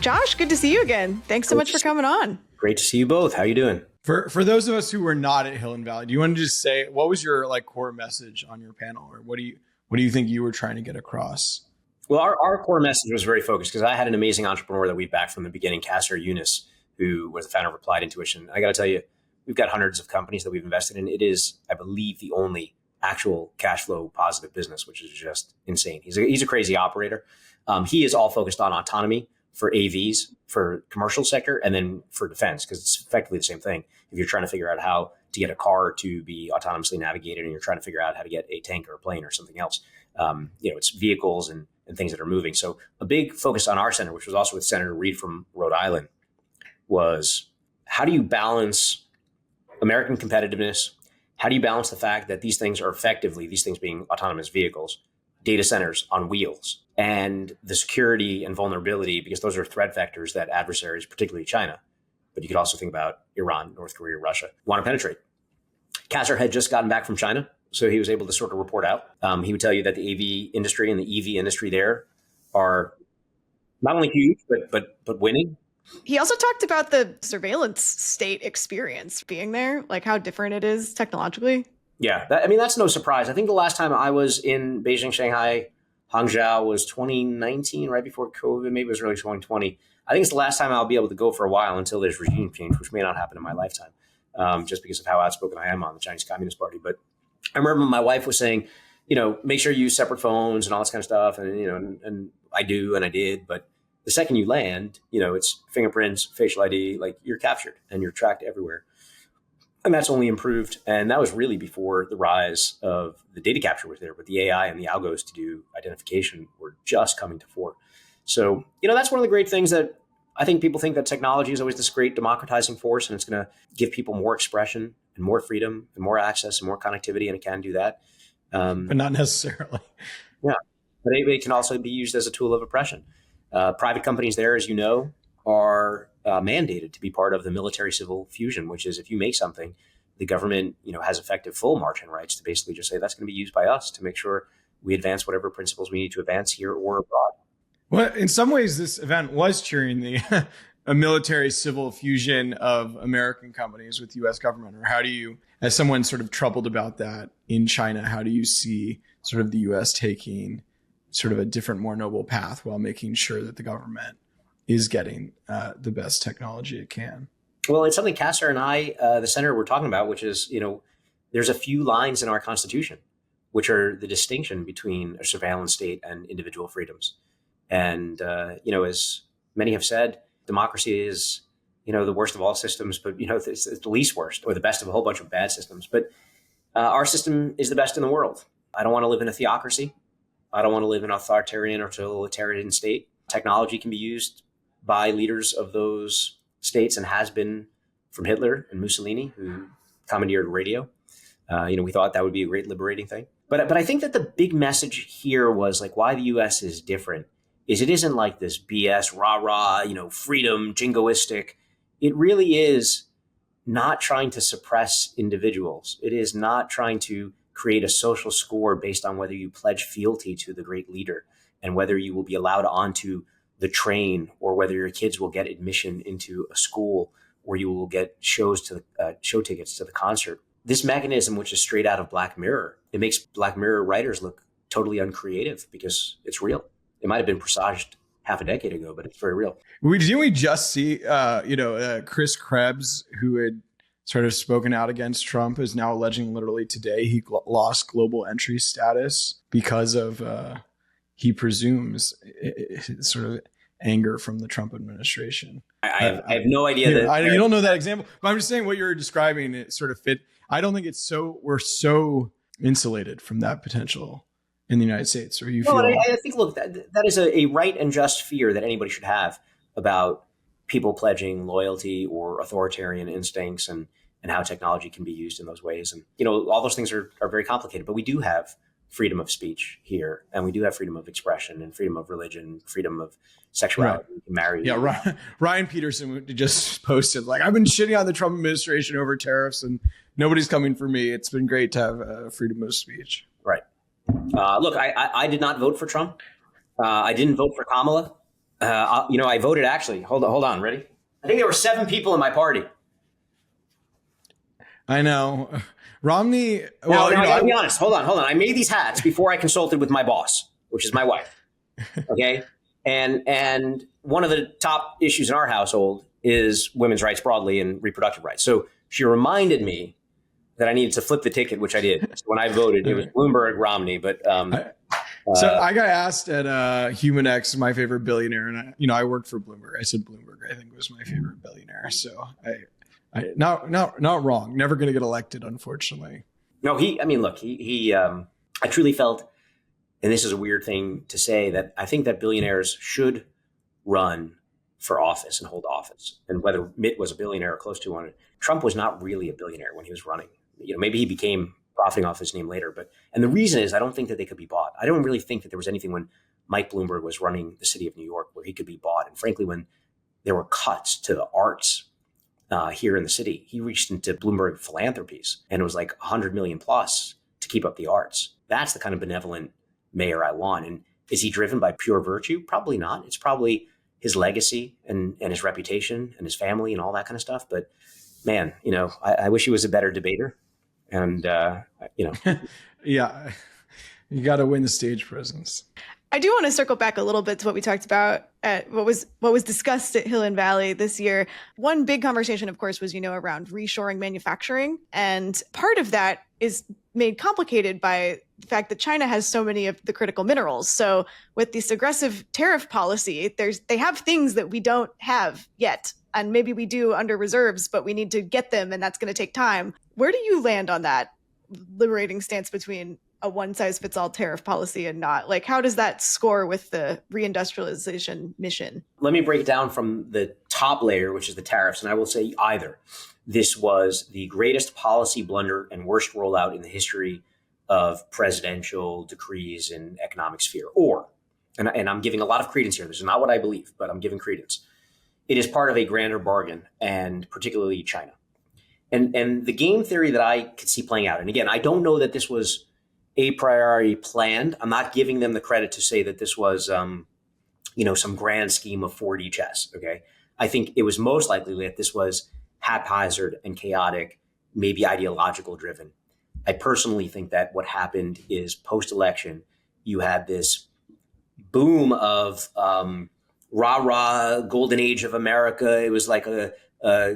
Josh, good to see you again. Thanks so much for coming on. Great to see you both. How are you doing? For those of us who were not at Hill and Valley, do you want to just say what was your core message on your panel, or what do you think you were trying to get across? Well, our core message was very focused because I had an amazing entrepreneur that we backed from the beginning, Kasser Yunus, who was the founder of Applied Intuition. I got to tell you, we've got hundreds of companies that we've invested in. It is, I believe, the only actual cash flow positive business, which is just insane. He's a crazy operator. He is all focused on autonomy for AVs, for commercial sector, and then for defense, because it's effectively the same thing. If you're trying to figure out how to get a car to be autonomously navigated and you're trying to figure out how to get a tank or a plane or something else, it's vehicles and things that are moving. So a big focus on our center, which was also with Senator Reed from Rhode Island, was how do you balance American competitiveness? How do you balance the fact that these things are effectively, these things being autonomous vehicles, data centers on wheels, and the security and vulnerability, because those are threat vectors that adversaries, particularly China, but you could also think about Iran, North Korea, Russia, want to penetrate. Kasser had just gotten back from China, so he was able to sort of report out. He would tell you that the AV industry and the EV industry there are not only huge, but winning. He also talked about the surveillance state experience being there, like how different it is technologically. Yeah, that's no surprise. I think the last time I was in Beijing, Shanghai, Hangzhou was 2019, right before COVID. Maybe it was early 2020. I think it's the last time I'll be able to go for a while until there's regime change, which may not happen in my lifetime, just because of how outspoken I am on the Chinese Communist Party. But I remember my wife was saying, make sure you use separate phones and all this kind of stuff. And, and I do, and I did. But the second you land, it's fingerprints, facial ID, like you're captured and you're tracked everywhere. And that's only improved. And that was really before the rise of the data capture was there, but the AI and the algos to do identification were just coming to fore. So, that's one of the great things that I think people think that technology is always this great democratizing force, and it's going to give people more expression and more freedom and more access and more connectivity, and it can do that. But not necessarily. Yeah. But it can also be used as a tool of oppression. Private companies there, as you know, are mandated to be part of the military-civil fusion, which is if you make something, the government, has effective full margin rights to basically just say that's going to be used by us to make sure we advance whatever principles we need to advance here or abroad. Well, in some ways, this event was cheering a military-civil fusion of American companies with U.S. government. Or how do you, as someone sort of troubled about that in China, how do you see sort of the U.S. taking sort of a different, more noble path while making sure that the government is getting the best technology it can? Well, it's something Kasser and I, the senator, were talking about, which is, there's a few lines in our Constitution, which are the distinction between a surveillance state and individual freedoms. And, as many have said, democracy is, the worst of all systems, but, it's the least worst or the best of a whole bunch of bad systems. But our system is the best in the world. I don't want to live in a theocracy. I don't want to live in an authoritarian or totalitarian state. Technology can be used by leaders of those states and has been from Hitler and Mussolini, who commandeered radio. We thought that would be a great liberating thing. But I think that the big message here was like why the U.S. is different is it isn't like this BS, rah-rah, freedom, jingoistic. It really is not trying to suppress individuals. It is not trying to create a social score based on whether you pledge fealty to the great leader and whether you will be allowed onto the train or whether your kids will get admission into a school or you will get show tickets to the concert. This mechanism, which is straight out of Black Mirror, it makes Black Mirror writers look totally uncreative because it's real. It might have been presaged half a decade ago, but it's very real. Didn't we just see, Chris Krebs, who had sort of spoken out against Trump, is now alleging literally today he lost global entry status because of, he presumes, sort of anger from the Trump administration. I have no idea. You don't know that example, but I'm just saying what you're describing, it sort of fit. I don't think we're so insulated from that potential in the United States, or you feel? I think, look, that is a right and just fear that anybody should have about people pledging loyalty or authoritarian instincts and how technology can be used in those ways. And, all those things are very complicated, but we do have freedom of speech here, and we do have freedom of expression and freedom of religion, freedom of sexuality, right. Marriage. Yeah, Ryan Peterson just posted, I've been shitting on the Trump administration over tariffs and nobody's coming for me. It's been great to have freedom of speech. Right. Look, I did not vote for Trump. I didn't vote for Kamala. I voted actually. Hold on. Ready? I think there were 7 people in my party. I know. Romney. Well, I gotta be honest. Hold on. I made these hats before I consulted with my boss, which is my wife. Okay. And one of the top issues in our household is women's rights broadly and reproductive rights. So she reminded me that I needed to flip the ticket, which I did. So when I voted, it was Bloomberg, Romney, but so I got asked at HumanX, my favorite billionaire, and I worked for Bloomberg. I said Bloomberg, I think, was my favorite billionaire. So I not wrong. Never going to get elected, unfortunately. No, I truly felt, and this is a weird thing to say, that I think that billionaires should run for office and hold office. And whether Mitt was a billionaire or close to one, Trump was not really a billionaire when he was running. Maybe he became profiting off his name later, and the reason is I don't think that they could be bought. I don't really think that there was anything when Mike Bloomberg was running the city of New York where he could be bought. And frankly, when there were cuts to the arts here in the city, he reached into Bloomberg philanthropies, and it was like 100 million plus to keep up the arts. That's the kind of benevolent mayor I want. And is he driven by pure virtue? Probably not. It's probably his legacy and his reputation and his family and all that kind of stuff. But man, I wish he was a better debater. And, yeah, you got to win the stage presence. I do want to circle back a little bit to what we talked about at what was discussed at Hill and Valley this year. One big conversation, of course, was, around reshoring manufacturing. And part of that is made complicated by the fact that China has so many of the critical minerals. So with this aggressive tariff policy, they have things that we don't have yet. And maybe we do under reserves, but we need to get them, and that's going to take time. Where do you land on that liberating stance between a one-size-fits-all tariff policy and not? Like, how does that score with the reindustrialization mission? Let me break it down from the top layer, which is the tariffs. And I will say either this was the greatest policy blunder and worst rollout in the history of presidential decrees in economic sphere, or, and I'm giving a lot of credence here, this is not what I believe, but I'm giving credence, it is part of a grander bargain, and particularly China. And the game theory that I could see playing out, and again, I don't know that this was a priori planned. I'm not giving them the credit to say that this was, some grand scheme of 4D chess. Okay. I think it was most likely that this was haphazard and chaotic, maybe ideological driven. I personally think that what happened is post-election, you had this boom of rah-rah golden age of America. It was like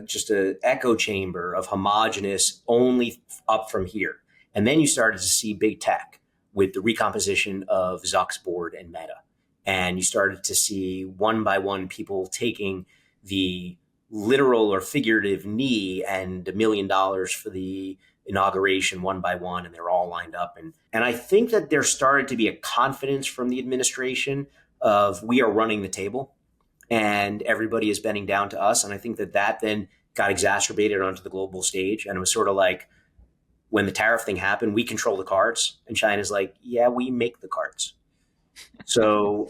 just an echo chamber of homogenous only up from here. And then you started to see big tech with the recomposition of Zuck's board and Meta. And you started to see one by one people taking the literal or figurative knee and $1 million for the inauguration one by one, and they're all lined up. And I think that there started to be a confidence from the administration of we are running the table and everybody is bending down to us. And I think that then got exacerbated onto the global stage. And it was sort of like when the tariff thing happened, we control the cards, and China's like, yeah, we make the cards. So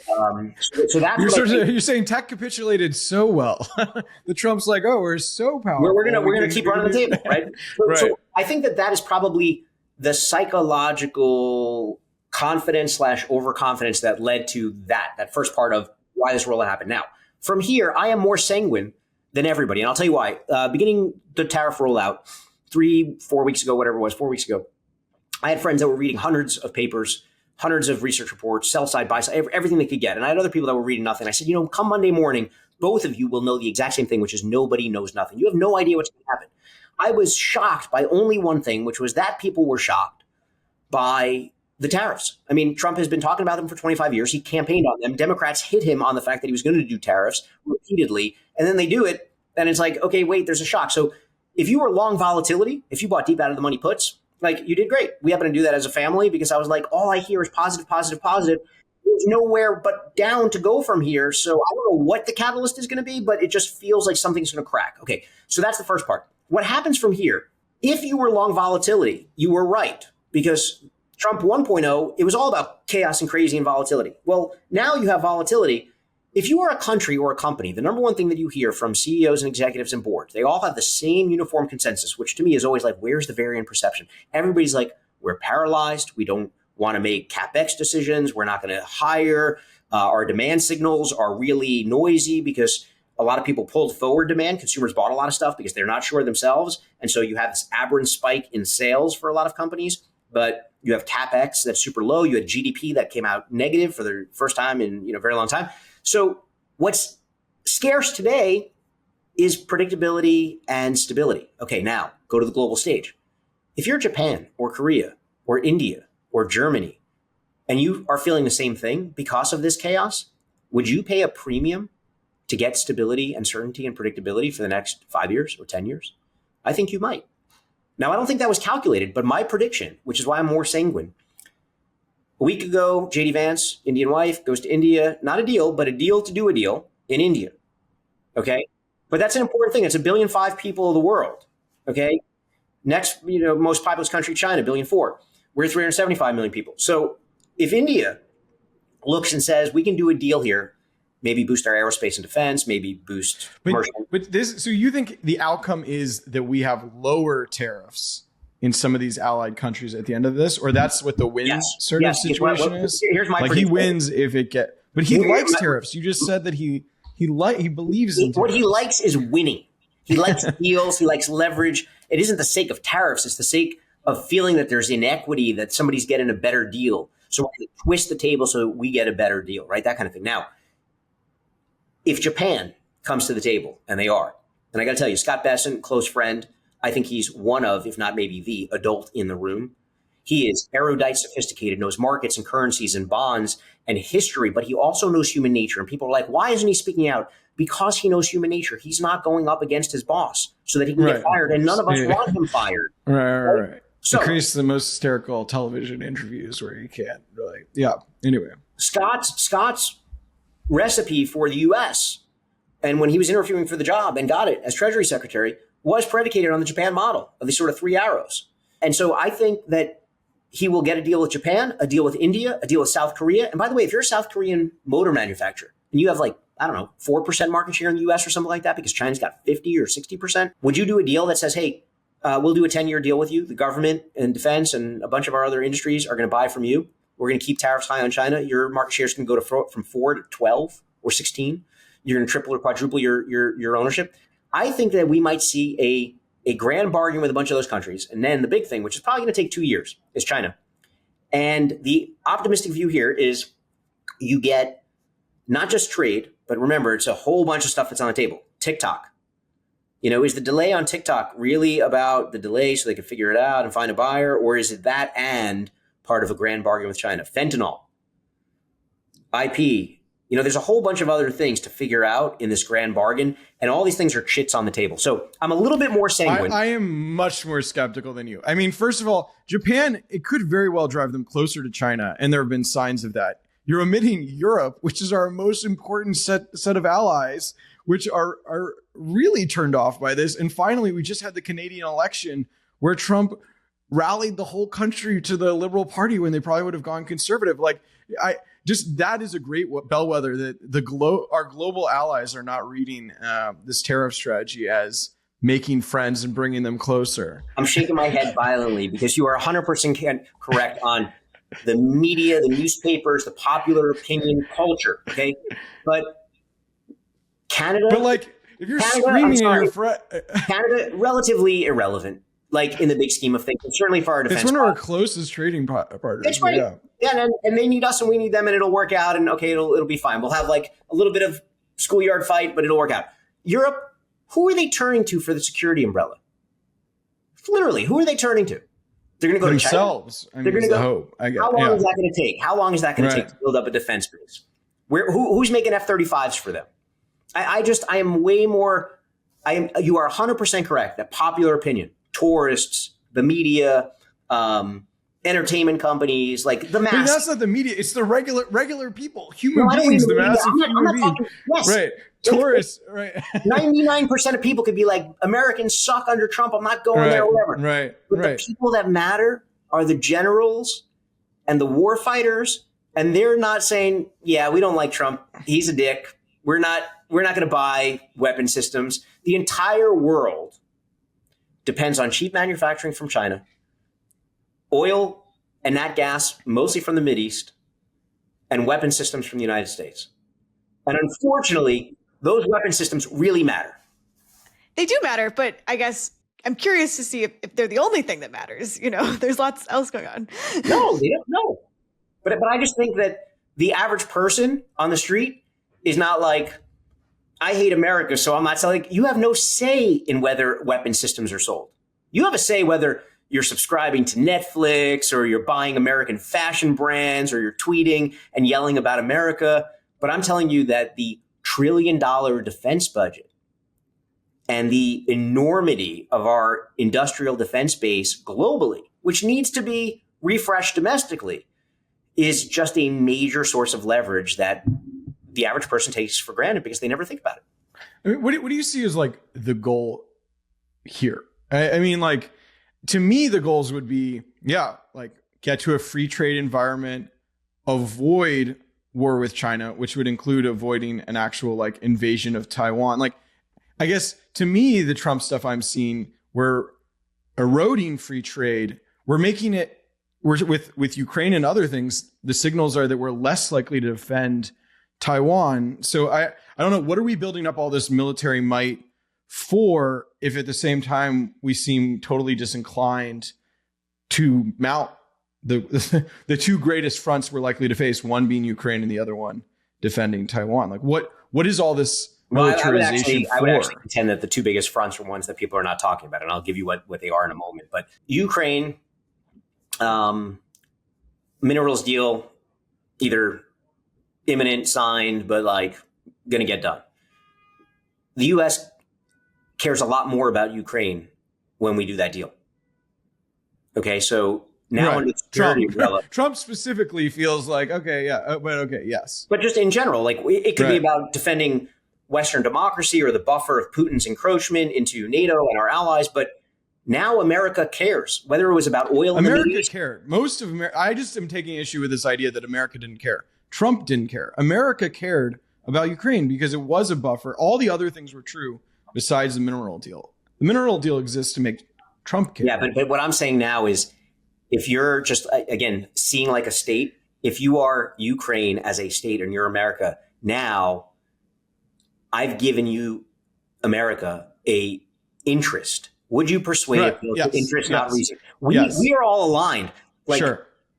that's you're saying tech capitulated so well. The Trump's like, oh, we're so powerful. We're gonna keep running the table, right? Right. So I think that is probably the psychological confidence / overconfidence that led to that first part of why this rollout happened. Now, from here, I am more sanguine than everybody, and I'll tell you why. Beginning the tariff rollout 4 weeks ago, whatever it was, 4 weeks ago, I had friends that were reading hundreds of papers, hundreds of research reports, sell side, buy side, everything they could get. And I had other people that were reading nothing. I said, come Monday morning, both of you will know the exact same thing, which is nobody knows nothing. You have no idea what's going to happen. I was shocked by only one thing, which was that people were shocked by the tariffs. I mean, Trump has been talking about them for 25 years. He campaigned on them. Democrats hit him on the fact that he was going to do tariffs repeatedly. And then they do it. And it's like, okay, wait, there's a shock. So if you were long volatility, if you bought deep out of the money puts, like you did great. We happen to do that as a family because I was like, all I hear is positive, positive, positive. There's nowhere but down to go from here. So I don't know what the catalyst is going to be, but it just feels like something's going to crack. Okay, so that's the first part. What happens from here? If you were long volatility, you were right, because Trump 1.0, it was all about chaos and crazy and volatility. Well, now you have volatility. If you are a country or a company, the number one thing that you hear from CEOs and executives and boards, they all have the same uniform consensus, which to me is always like, where's the variant perception? Everybody's like, we're paralyzed. We don't want to make CapEx decisions. We're not going to hire. Our demand signals are really noisy because a lot of people pulled forward demand. Consumers bought a lot of stuff because they're not sure themselves. And so you have this aberrant spike in sales for a lot of companies, but you have CapEx that's super low. You had GDP that came out negative for the first time in a very long time. So what's scarce today is predictability and stability. Okay, now go to the global stage. If you're Japan or Korea or India or Germany, and you are feeling the same thing because of this chaos, would you pay a premium to get stability and certainty and predictability for the next 5 years or 10 years? I think you might. Now, I don't think that was calculated, but my prediction, which is why I'm more sanguine. A week ago, JD Vance, Indian wife, goes to India, not a deal, but a deal to do a deal in India. Okay. But that's an important thing. It's 1.5 billion people of the world. Okay. Next, most populous country, China, 1.4 billion. We're 375 million people. So if India looks and says, we can do a deal here, maybe boost our aerospace and defense, maybe boost commercial. So you think the outcome is that we have lower tariffs in some of these allied countries at the end of this, or that's what the win of situation is? Here's my prediction. He wins if it but he likes tariffs. You just said that he believes in tariffs. What he likes is winning. He likes deals. He likes leverage. It isn't the sake of tariffs. It's the sake of feeling that there's inequity, that somebody's getting a better deal. So we're going to twist the table so we get a better deal, right? That kind of thing. Now, if Japan comes to the table, and they are, and I got to tell you, Scott Bessent, close friend, I think he's one of, if not maybe the adult in the room. He is erudite, sophisticated, knows markets and currencies and bonds and history, but he also knows human nature. And people are like, why isn't he speaking out? Because he knows human nature. He's not going up against his boss so that he can get fired. And none of us want him fired. Right. So, it creates the most hysterical television interviews where you can't really. Yeah. Anyway, Scott's recipe for the U.S. and when he was interviewing for the job and got it as Treasury Secretary was predicated on the Japan model of these sort of 3 arrows. And so I think that he will get a deal with Japan, a deal with India, a deal with South Korea. And by the way, if you're a South Korean motor manufacturer and you have 4% market share in the U.S. or something like that because China's got 50 or 60%, would you do a deal that says, hey, we'll do a 10-year deal with you. The government and defense and a bunch of our other industries are going to buy from you. We're going to keep tariffs high on China. Your market share is going to go from 4 to 12 or 16. You're going to triple or quadruple your ownership. I think that we might see a grand bargain with a bunch of those countries. And then the big thing, which is probably going to take 2 years, is China. And the optimistic view here is you get not just trade, but remember, it's a whole bunch of stuff that's on the table. TikTok. Is the delay on TikTok really about the delay so they can figure it out and find a buyer? Or is it that and part of a grand bargain with China? Fentanyl, IP. There's a whole bunch of other things to figure out in this grand bargain. And all these things are chits on the table. So I'm a little bit more sanguine. I am much more skeptical than you. I mean, first of all, Japan, it could very well drive them closer to China. And there have been signs of that. You're omitting Europe, which is our most important set of allies, which are really turned off by this. And finally, we just had the Canadian election where Trump rallied the whole country to the Liberal Party when they probably would have gone conservative. That is a great bellwether that our global allies are not reading this tariff strategy as making friends and bringing them closer. I'm shaking my head violently because you are 100% correct on the media, the newspapers, the popular opinion culture. Okay. But Canada. But if you're screaming at your friend. Canada, relatively irrelevant. In the big scheme of things, certainly for our defense. It's one of our closest trading partners. That's right. Yeah, and they need us and we need them and it'll work out and okay, it'll be fine. We'll have a little bit of schoolyard fight, but it'll work out. Europe, who are they turning to for the security umbrella? Literally, who are they turning to? They're going to go themselves. To China. They're going to go. Hope. How long is that going to take? How long is that going to take to build up a defense base? Who's making F-35s for them? I am way more. You are 100% correct that popular opinion, tourists, the media, entertainment companies, the mass. But that's not the media. It's the regular people, human beings, the massive human beings. Yes. Right. Tourists, right. 99% of people could be like, Americans suck under Trump. I'm not going there or whatever. Right. But the people that matter are the generals and the war fighters. And they're not saying, yeah, we don't like Trump. He's a dick. We're not going to buy weapon systems. The entire world depends on cheap manufacturing from China, oil and nat gas, mostly from the Mideast, and weapon systems from the United States. And unfortunately, those weapon systems really matter. They do matter, but I guess I'm curious to see if they're the only thing that matters. There's lots else going on. No, they don't. No. But I just think that the average person on the street is not like, I hate America, so I'm not selling. You have no say in whether weapon systems are sold. You have a say whether you're subscribing to Netflix or you're buying American fashion brands or you're tweeting and yelling about America. But I'm telling you that the $1 trillion defense budget and the enormity of our industrial defense base globally, which needs to be refreshed domestically, is just a major source of leverage that the average person takes for granted because they never think about it. I mean, what do you see as like the goal here? I mean, like, to me, the goals would be, like get to a free trade environment, avoid war with China, which would include avoiding an actual like invasion of Taiwan. Like, I guess to me, the Trump stuff I'm seeing, we're eroding free trade. We're making it, with Ukraine and other things, the signals are that we're less likely to defend Taiwan. So I don't know, what are we building up all this military might for if at the same time we seem totally disinclined to mount the two greatest fronts we're likely to face, one being Ukraine and the other one defending Taiwan? Like what is all this militarization for? I would actually contend that the two biggest fronts are ones that people are not talking about, and I'll give you what they are in a moment. But Ukraine, minerals deal, either imminent, signed, but like going to get done. The U.S. cares a lot more about Ukraine when we do that deal. Okay, so now under the security umbrella, Trump specifically feels like, yes. But just in general, like it could be about defending Western democracy or the buffer of Putin's encroachment into NATO and our allies. But now America cares, whether it was about oil. America cared. Most of America. I just am taking issue with this idea that America didn't care. Trump didn't care. America cared about Ukraine because it was a buffer. All the other things were true besides the mineral deal. The mineral deal exists to make Trump care. Yeah, but what I'm saying now is, if you're just, again, seeing like a state, if you are Ukraine as a state and you're America, now I've given you, America, a interest. Would you persuade interest, not reason? We are all aligned. Like,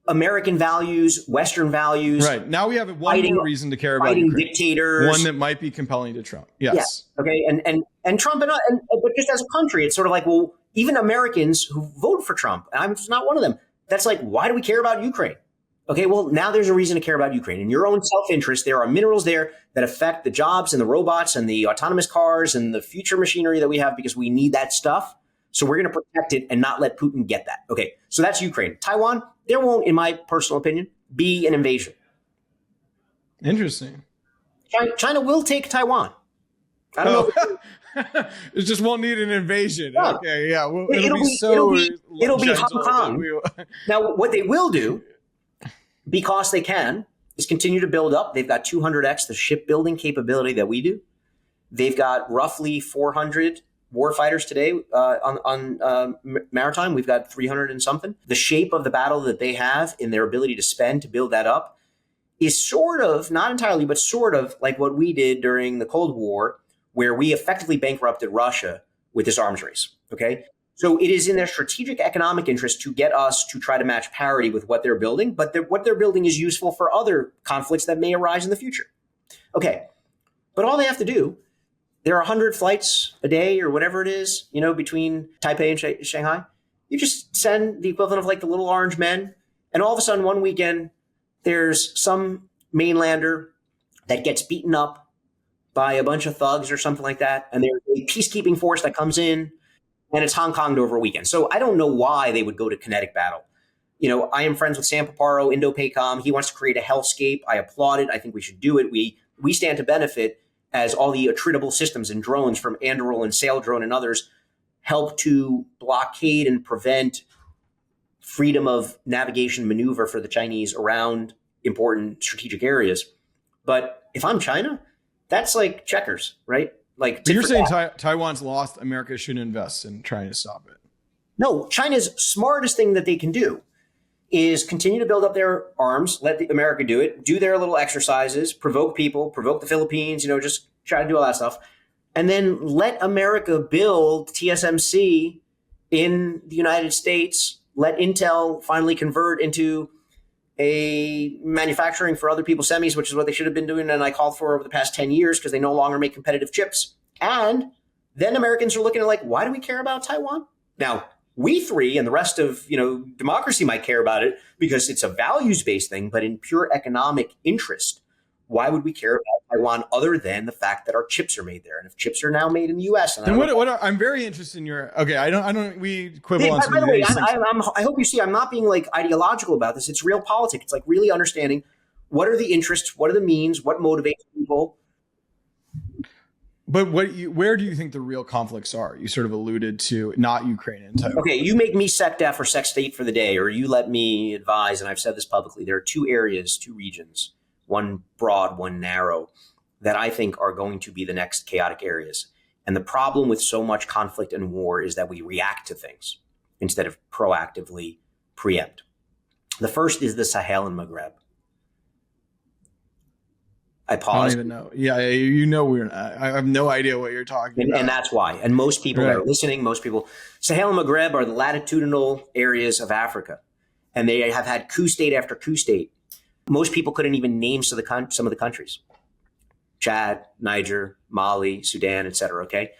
American values, Western values. Right. Now we have one more reason to care about Ukraine. Dictators. One that might be compelling to Trump. Yes. Yeah. Okay. And Trump but just as a country, it's sort of like, well, even Americans who vote for Trump, and I'm not one of them, that's like, why do we care about Ukraine? Okay, well, now there's a reason to care about Ukraine. In your own self-interest, there are minerals there that affect the jobs and the robots and the autonomous cars and the future machinery that we have because we need that stuff. So we're going to protect it and not let Putin get that. Okay, so that's Ukraine. Taiwan, there won't, in my personal opinion, be an invasion. Interesting. China will take Taiwan. I don't know. It just won't need an invasion. Yeah. Okay, yeah. Well, it'll be Hong Kong. Now, what they will do, because they can, is continue to build up. They've got 200x the shipbuilding capability that we do. They've got roughly 400 warfighters today on maritime. We've got 300 and something. The shape of the battle that they have in their ability to spend to build that up is sort of, not entirely, but sort of like what we did during the Cold War, where we effectively bankrupted Russia with this arms race. Okay. So it is in their strategic economic interest to get us to try to match parity with what they're building, but what they're building is useful for other conflicts that may arise in the future. Okay. But all they have to do, there are 100 flights a day or whatever it is, between Taipei and Shanghai. You just send the equivalent of like the little orange men. And all of a sudden, one weekend, there's some mainlander that gets beaten up by a bunch of thugs or something like that. And there's a peacekeeping force that comes in, and it's Hong Konged over a weekend. So I don't know why they would go to kinetic battle. I am friends with Sam Paparo, Indo-PACOM. He wants to create a hellscape. I applaud it. I think we should do it. We stand to benefit as all the attritable systems and drones from Anduril and Saildrone and others help to blockade and prevent freedom of navigation maneuver for the Chinese around important strategic areas. But if I'm China, that's like checkers, right? Like, you're saying Taiwan's lost, America should invest in trying to stop it. No, China's smartest thing that they can do is continue to build up their arms, let America do it, do their little exercises, provoke people, provoke the Philippines, just try to do all that stuff. And then let America build TSMC in the United States. Let Intel finally convert into a manufacturing for other people's semis, which is what they should have been doing. And I called for over the past 10 years because they no longer make competitive chips. And then Americans are looking at like, why do we care about Taiwan? Now, we three and the rest of, democracy might care about it because it's a values-based thing, but in pure economic interest, why would we care about Taiwan other than the fact that our chips are made there? And if chips are now made in the U.S. And I'm very interested in your, we quibble on some by the way, things. I hope you see I'm not being like ideological about this. It's real politics. It's like really understanding what are the interests, what are the means, what motivates people. But where do you think the real conflicts are? You sort of alluded to not Ukraine and Taiwan. Okay, you make me SecDef or Sec State for the day, or you let me advise, and I've said this publicly, there are two areas, two regions, one broad, one narrow, that I think are going to be the next chaotic areas. And the problem with so much conflict and war is that we react to things instead of proactively preempt. The first is the Sahel and Maghreb. I pause. I don't even know. Yeah, I have no idea what you're talking about. And that's why. And most people that are listening, Sahel and Maghreb are the latitudinal areas of Africa. And they have had coup state after coup state. Most people couldn't even name some of the countries. Chad, Niger, Mali, Sudan, etc. Okay?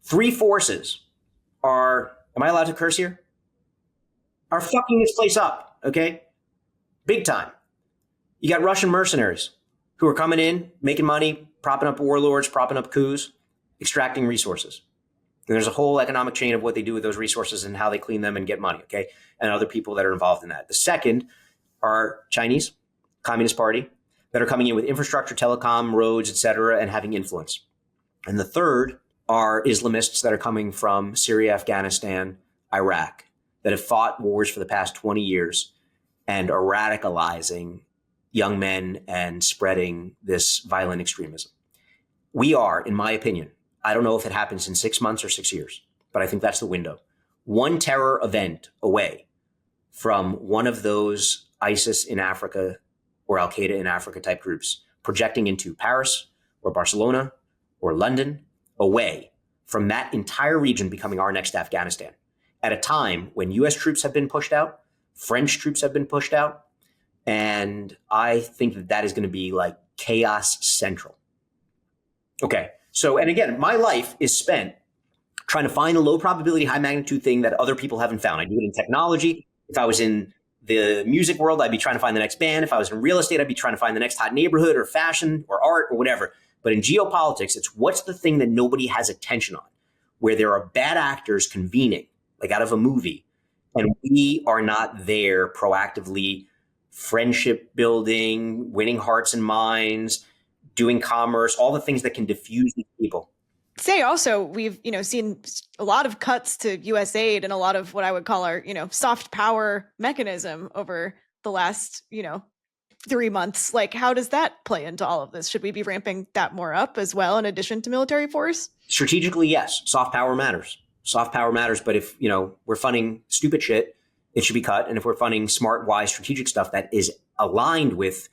Three forces are, am I allowed to curse here? Are fucking this place up, okay? Big time. You got Russian mercenaries who are coming in, making money, propping up warlords, propping up coups, extracting resources. And there's a whole economic chain of what they do with those resources and how they clean them and get money, okay? And other people that are involved in that. The second are Chinese, Communist Party, that are coming in with infrastructure, telecom, roads, et cetera, and having influence. And the third are Islamists that are coming from Syria, Afghanistan, Iraq, that have fought wars for the past 20 years and are radicalizing young men and spreading this violent extremism. We are, in my opinion, I don't know if it happens in 6 months or 6 years, but I think that's the window, one terror event away from one of those ISIS in Africa or Al-Qaeda in Africa type groups projecting into Paris or Barcelona or London, away from that entire region becoming our next Afghanistan at a time when US troops have been pushed out, French troops have been pushed out, and I think that is going to be like chaos central. Okay. So, and again, my life is spent trying to find a low probability, high magnitude thing that other people haven't found. I do it in technology. If I was in the music world, I'd be trying to find the next band. If I was in real estate, I'd be trying to find the next hot neighborhood or fashion or art or whatever. But in geopolitics, it's what's the thing that nobody has attention on, where there are bad actors convening, like out of a movie, and we are not there proactively friendship building, winning hearts and minds, doing commerce, all the things that can diffuse these people. Say also, we've, seen a lot of cuts to US aid and a lot of what I would call our, soft power mechanism over the last, 3 months. Like, how does that play into all of this? Should we be ramping that more up as well, in addition to military force? Strategically, yes. Soft power matters. Soft power matters. But if, we're funding stupid shit, it should be cut. And if we're funding smart, wise, strategic stuff that is aligned with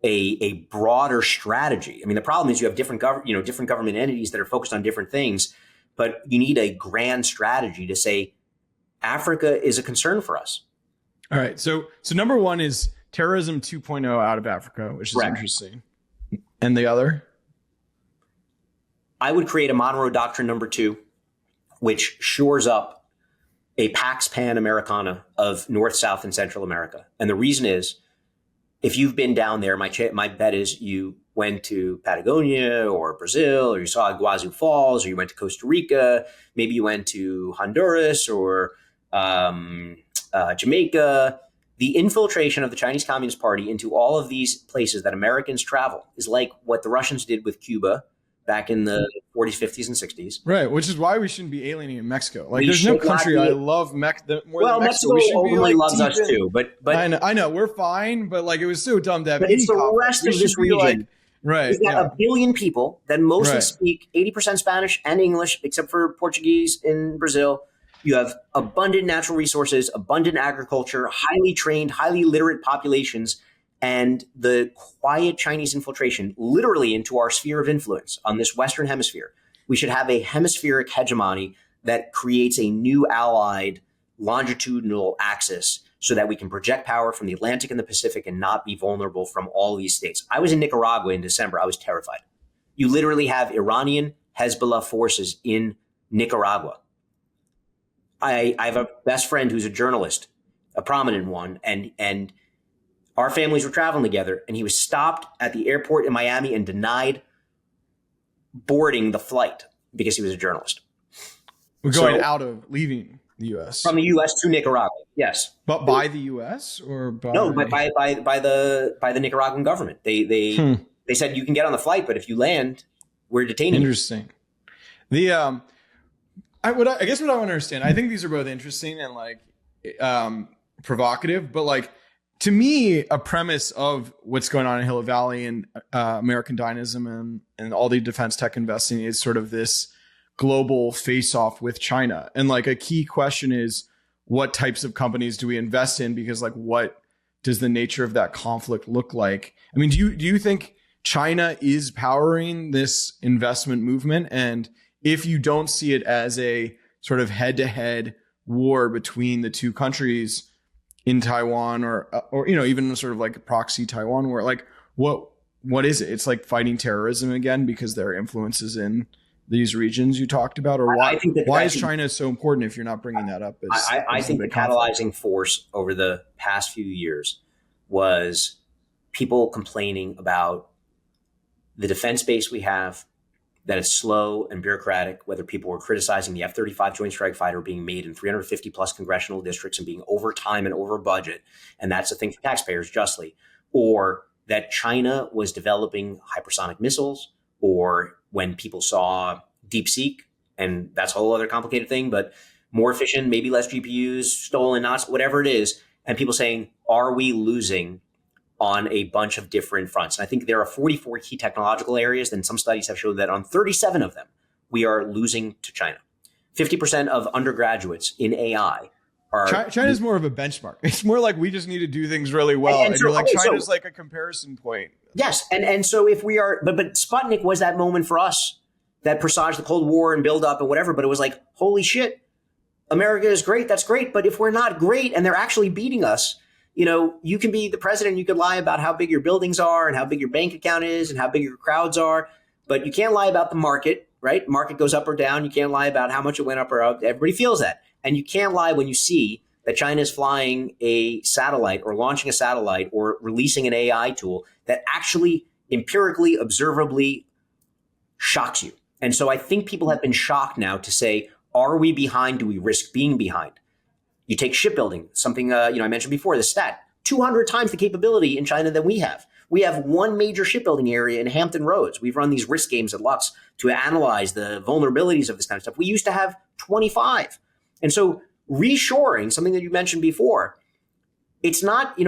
a broader strategy. I mean, the problem is you have different government entities that are focused on different things, but you need a grand strategy to say Africa is a concern for us. All right. So number one is terrorism 2.0 out of Africa, which is Correct. Interesting. And the other? I would create a Monroe Doctrine number 2, which shores up a Pax Pan Americana of North, South, and Central America. And the reason is, if you've been down there, my bet is you went to Patagonia or Brazil, or you saw Iguazu Falls, or you went to Costa Rica, maybe you went to Honduras or Jamaica. The infiltration of the Chinese Communist Party into all of these places that Americans travel is like what the Russians did with Cuba back in the 40s, 50s, and 60s. Right, which is why we shouldn't be alienating Mexico. Like, there's no country I love more than Mexico. Mexico openly loves us too, but I know we're fine, but like, it was so dumb to have. But it's the rest of this region. Like, right, we've got 1 billion people that mostly speak 80% Spanish and English, except for Portuguese in Brazil. You have abundant natural resources, abundant agriculture, highly trained, highly literate populations, and the quiet Chinese infiltration literally into our sphere of influence on this Western hemisphere. We should have a hemispheric hegemony that creates a new allied longitudinal axis so that we can project power from the Atlantic and the Pacific and not be vulnerable from all these states. I was in Nicaragua in December. I was terrified. You literally have Iranian Hezbollah forces in Nicaragua. I have a best friend who's a journalist, a prominent one, and our families were traveling together, and he was stopped at the airport in Miami and denied boarding the flight because he was a journalist. We're going leaving the U.S. From the U.S. to Nicaragua, yes. But by the U.S. or by... No, but by the Nicaraguan government. They said you can get on the flight, but if you land, we're detaining you. Interesting. I guess what I want to understand, I think these are both interesting and like provocative, but like to me, a premise of what's going on in Hilo Valley and American dynamism and all the defense tech investing is sort of this global face-off with China. And like a key question is, what types of companies do we invest in? Because like, what does the nature of that conflict look like? I mean, do you think China is powering this investment movement? And if you don't see it as a sort of head-to-head war between the two countries in Taiwan or even sort of like a proxy Taiwan war, like what is it? It's like fighting terrorism again because there are influences in these regions you talked about, or why is China so important if you're not bringing that up? I think the catalyzing force over the past few years was people complaining about the defense base we have, that it's slow and bureaucratic, whether people were criticizing the F-35 Joint Strike Fighter being made in 350 plus congressional districts and being over time and over budget. And that's a thing for taxpayers justly, or that China was developing hypersonic missiles, or when people saw DeepSeek, and that's a whole other complicated thing, but more efficient, maybe less GPUs, stolen, not whatever it is. And people saying, are we losing on a bunch of different fronts? And I think there are 44 key technological areas, and some studies have shown that on 37 of them, we are losing to China. 50% of undergraduates in AI are... China's more of a benchmark. It's more like we just need to do things really well. And so, you're like, China's like a comparison point. Yes. And so if we are... But Sputnik was that moment for us that presaged the Cold War and build up and whatever. But it was like, holy shit, America is great. That's great. But if we're not great and they're actually beating us, you can be the president, you could lie about how big your buildings are and how big your bank account is and how big your crowds are, but you can't lie about the market, right? Market goes up or down. You can't lie about how much it went up or out. Everybody feels that. And you can't lie when you see that China is flying a satellite or launching a satellite or releasing an AI tool that actually empirically, observably shocks you. And so I think people have been shocked now to say, are we behind? Do we risk being behind? You take shipbuilding, something I mentioned before, the stat, 200 times the capability in China than we have. We have one major shipbuilding area in Hampton Roads. We've run these risk games at Lux to analyze the vulnerabilities of this kind of stuff. We used to have 25. And so reshoring, something that you mentioned before, it's not,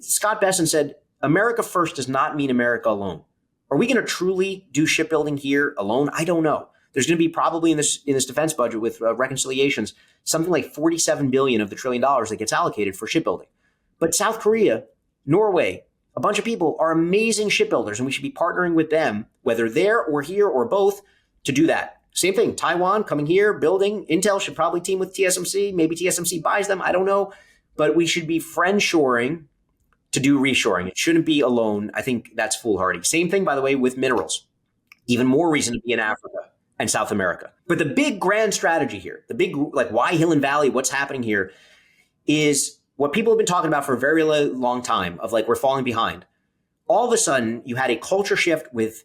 Scott Besson said, America first does not mean America alone. Are we going to truly do shipbuilding here alone? I don't know. There's going to be probably in this defense budget with reconciliations, something like $47 billion of the $1 trillion that gets allocated for shipbuilding. But South Korea, Norway, a bunch of people are amazing shipbuilders, and we should be partnering with them, whether there or here or both, to do that. Same thing, Taiwan coming here, building. Intel should probably team with TSMC. Maybe TSMC buys them. I don't know. But we should be friend-shoring to do reshoring. It shouldn't be alone. I think that's foolhardy. Same thing, by the way, with minerals. Even more reason to be in Africa and South America. But the big grand strategy here, the big, like why Hill and Valley, what's happening here is what people have been talking about for a very long time of like, we're falling behind. All of a sudden you had a culture shift with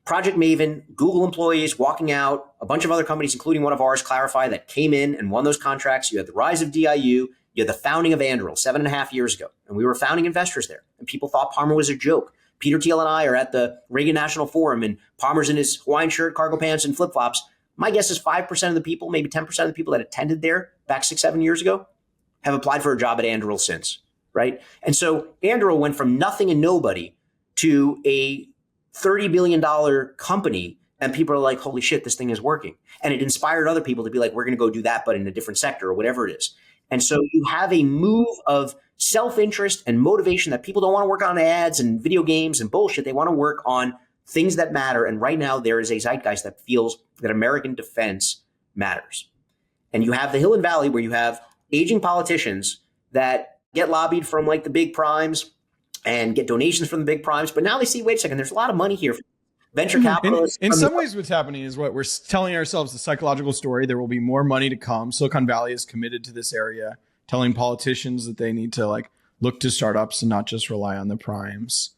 Project Maven, Google employees walking out, a bunch of other companies, including one of ours, Clarify, that came in and won those contracts. You had the rise of DIU. You had the founding of Anduril 7.5 years ago. And we were founding investors there. And people thought Palmer was a joke. Peter Thiel and I are at the Reagan National Forum, and Palmer's in his Hawaiian shirt, cargo pants, and flip-flops. My guess is 5% of the people, maybe 10% of the people that attended there back 6-7 years ago have applied for a job at Anduril since, right? And so Anduril went from nothing and nobody to a $30 billion company And people are like, holy shit, this thing is working. And it inspired other people to be like, we're going to go do that, but in a different sector or whatever it is. And so you have a move of self-interest and motivation that people don't want to work on ads and video games and bullshit. They want to work on things that matter. And right now there is a zeitgeist that feels that American defense matters. And you have the Hill and Valley where you have aging politicians that get lobbied from like the big primes and get donations from the big primes. But now they see, wait a second, there's a lot of money here. Venture capitalists. In some ways, what's happening is what we're telling ourselves the psychological story. There will be more money to come. Silicon Valley is committed to this area, telling politicians that they need to like look to startups and not just rely on the primes.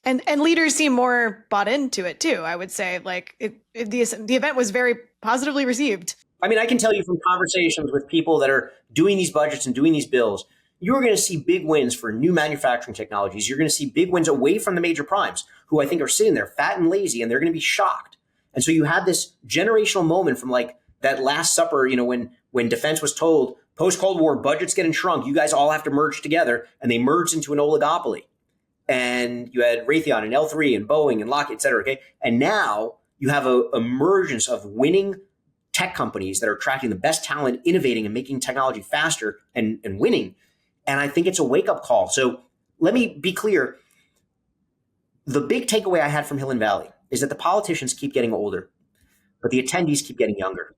And leaders seem more bought into it too. I would say like the event was very positively received. I mean, I can tell you from conversations with people that are doing these budgets and doing these bills, you're going to see big wins for new manufacturing technologies. You're going to see big wins away from the major primes who I think are sitting there fat and lazy, and they're going to be shocked. And so you have this generational moment from like that Last Supper, you know, when defense was told post-Cold War budgets getting shrunk, you guys all have to merge together, and they merged into an oligopoly. And you had Raytheon and L3 and Boeing and Lockheed, et cetera. Okay. And now you have a emergence of winning tech companies that are attracting the best talent, innovating and making technology faster and winning. And I think it's a wake-up call. So let me be clear. The big takeaway I had from Hill and Valley is that the politicians keep getting older, but the attendees keep getting younger.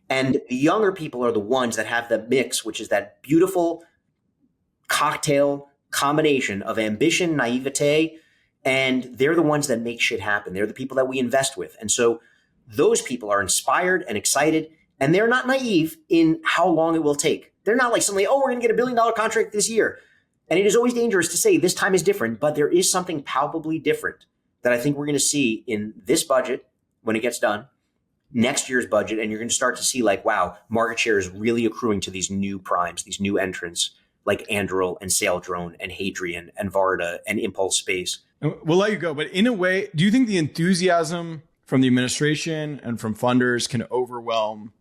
And the younger people are the ones that have the mix, which is that beautiful cocktail combination of ambition, naivete, and they're the ones that make shit happen. They're the people that we invest with. And so those people are inspired and excited, and they're not naive in how long it will take. They're not like suddenly, oh, we're going to get $1 billion contract this year. And it is always dangerous to say this time is different, but there is something palpably different that I think we're going to see in this budget when it gets done, next year's budget, and you're going to start to see like, wow, market share is really accruing to these new primes, these new entrants like Anduril and Saildrone and Hadrian and Varda and Impulse Space. We'll let you go, but in a way, do you think the enthusiasm from the administration and from funders can overwhelm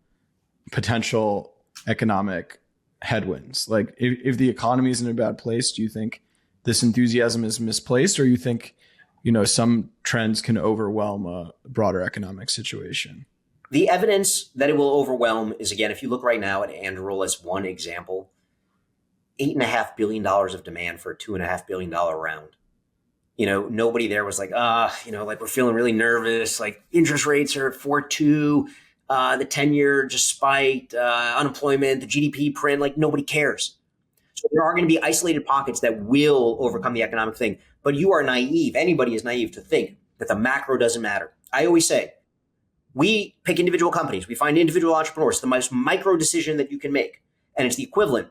potential economic headwinds? Like if the economy is in a bad place, do you think this enthusiasm is misplaced, or you think, you know, some trends can overwhelm a broader economic situation? The evidence that it will overwhelm is, again, if you look right now at Anduril as one example, $8.5 billion of demand for a $2.5 billion round. You know, nobody there was like, you know, like we're feeling really nervous. Like interest rates are at 4.2. The 10-year just spiked, unemployment, the GDP print, like nobody cares. So there are going to be isolated pockets that will overcome the economic thing. But you are naive. Anybody is naive to think that the macro doesn't matter. I always say, we pick individual companies. We find individual entrepreneurs, the most micro decision that you can make. And it's the equivalent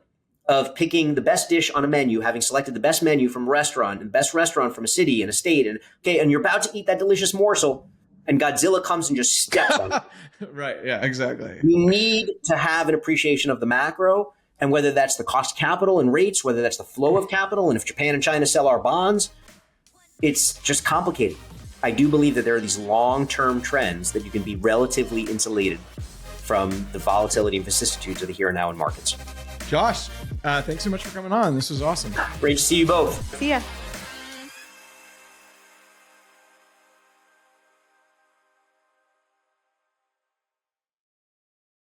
of picking the best dish on a menu, having selected the best menu from a restaurant and the best restaurant from a city and a state. And okay, and you're about to eat that delicious morsel, and Godzilla comes and just steps on it. Right. Yeah, exactly. You need to have an appreciation of the macro, and whether that's the cost of capital and rates, whether that's the flow of capital, and if Japan and China sell our bonds, it's just complicated. I do believe that there are these long-term trends that you can be relatively insulated from the volatility and vicissitudes of the here and now in markets. Josh, thanks so much for coming on. This was awesome. Great to see you both. See ya.